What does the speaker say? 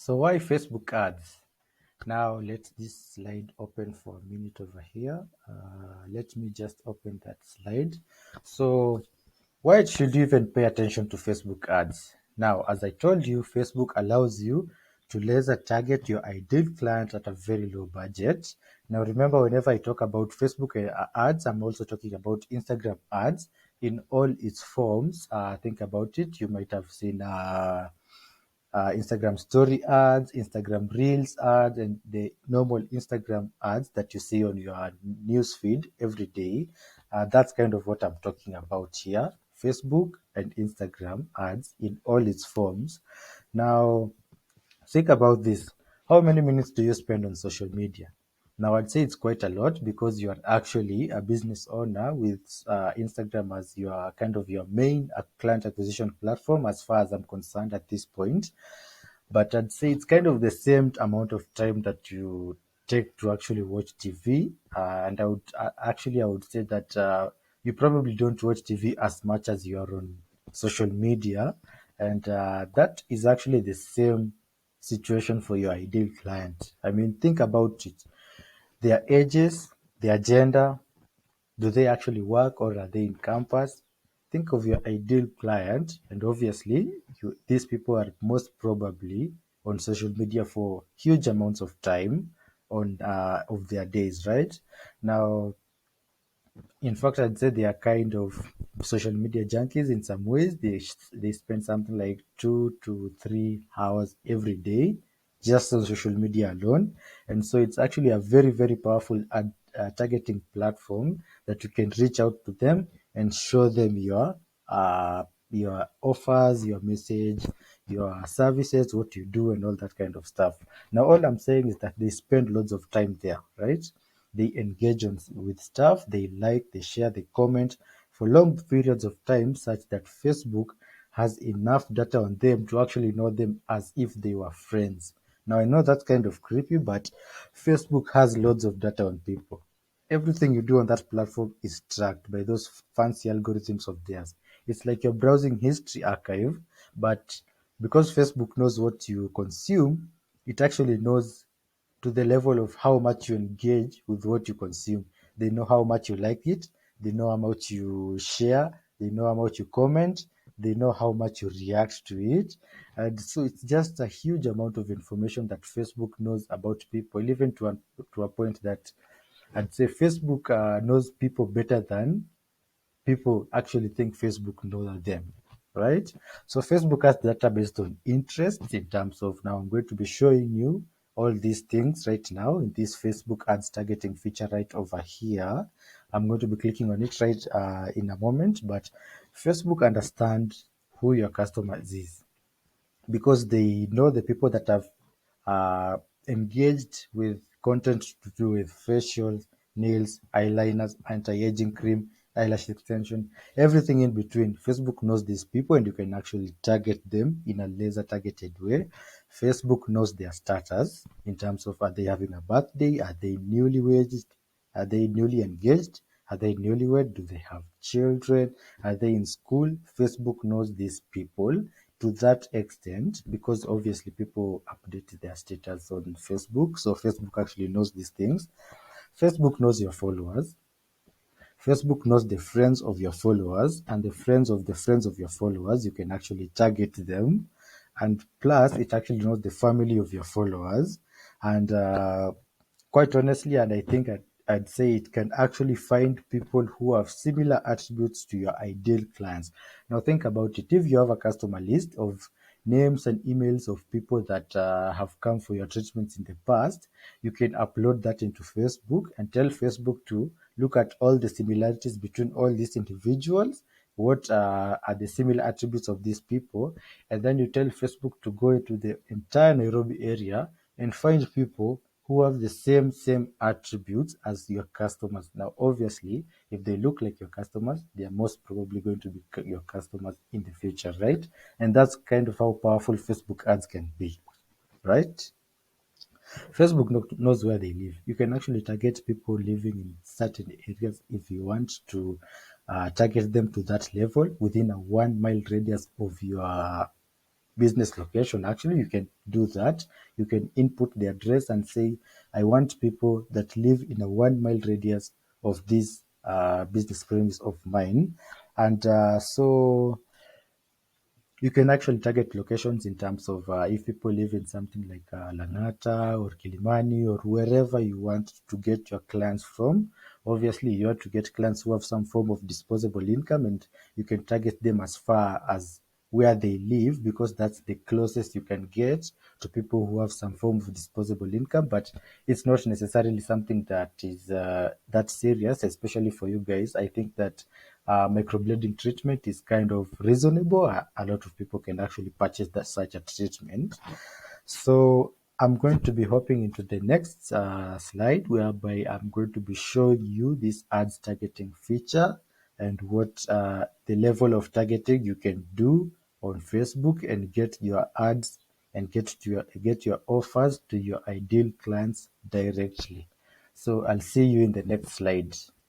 So why Facebook ads? Now let this slide open for a minute over here. Let me just open that slide. So why should you even pay attention to Facebook ads? Now, as I told you, Facebook allows you to laser target your ideal client at a very low budget. Now, remember, whenever I talk about Facebook ads, I'm also talking about Instagram ads in all its forms. Think about it. You might have seen Instagram story ads, Instagram reels ads, and the normal Instagram ads that you see on your news feed every day. That's kind of what I'm talking about here. Facebook and Instagram ads in all its forms. Now, think about this. How many minutes do you spend on social media? Now, I'd say it's quite a lot because you are actually a business owner with Instagram as your kind of your main client acquisition platform, as far as I'm concerned at this point. But I'd say it's kind of the same amount of time that you take to actually watch TV. And I would say that you probably don't watch TV as much as you are on social media. And that is actually the same situation for your ideal client. I mean, think about it. Their ages, their gender, do they actually work or are they in campus? Think of your ideal client, and obviously, these people are most probably on social media for huge amounts of time on of their days, right? Now, in fact, I'd say they are kind of social media junkies in some ways. They spend something like 2 to 3 hours every day just on social media alone, and so it's actually a very powerful targeting platform that you can reach out to them and show them your offers, your message, your services, what you do, and all that kind of stuff. Now, all I'm saying is that they spend loads of time there, right? They engage with stuff, they like, they share, they comment for long periods of time, such that Facebook has enough data on them to actually know them as if they were friends. Now, I know that's kind of creepy, but Facebook has loads of data on people. Everything you do on that platform is tracked by those fancy algorithms of theirs. It's like your browsing history archive, but because Facebook knows what you consume, it actually knows to the level of how much you engage with what you consume. They know how much you like it, they know how much you share, they know how much you comment, they know how much you react to it. And so it's just a huge amount of information that Facebook knows about people, even to a point that I'd say Facebook knows people better than people actually think Facebook knows them, right? So Facebook has data based on interest in terms of now I'm going to be showing you all these things right now in this Facebook ads targeting feature right over here. I'm going to be clicking on it right in a moment, but Facebook understands who your customers is because they know the people that have uh, engaged with content to do with facials, nails, eyeliners, anti-aging cream, eyelash extension, everything in between. Facebook knows these people and you can actually target them in a laser targeted way. Facebook knows their status in terms of are they having a birthday, are they newlyweds, are they newly engaged, are they newlywed, do they have children, are they in school? Facebook knows these people to that extent because obviously people update their status on Facebook. So Facebook actually knows these things. Facebook knows your followers. Facebook knows the friends of your followers and the friends of the friends of your followers. You can actually target them. And plus, it actually knows the family of your followers. And quite honestly, and I think I'd say it can actually find people who have similar attributes to your ideal clients. Now, think about it. If you have a customer list of names and emails of people that have come for your treatments in the past, you can upload that into Facebook and tell Facebook to look at all the similarities between all these individuals. What are the similar attributes of these people? And then you tell Facebook to go into the entire Nairobi area and find people who have the same attributes as your customers. Now, obviously, if they look like your customers, they are most probably going to be your customers in the future, right? And that's kind of how powerful Facebook ads can be, right? Facebook knows where they live. You can actually target people living in certain areas if you want to target them to that level within a 1 mile radius of business location. Actually, you can do that. You can input the address and say, I want people that live in a 1 mile radius of this business premise of mine. And so you can actually target locations in terms of if people live in something like Langata or Kilimani or wherever you want to get your clients from. Obviously, you want to get clients who have some form of disposable income, and you can target them as far as where they live, because that's the closest you can get to people who have some form of disposable income. But it's not necessarily something that is that serious, especially for you guys. I think that microblading treatment is kind of reasonable. A lot of people can actually purchase such a treatment. So I'm going to be hopping into the next slide, whereby I'm going to be showing you this ads targeting feature and what the level of targeting you can do on Facebook and get your ads and get your offers to your ideal clients directly. So I'll see you in the next slide.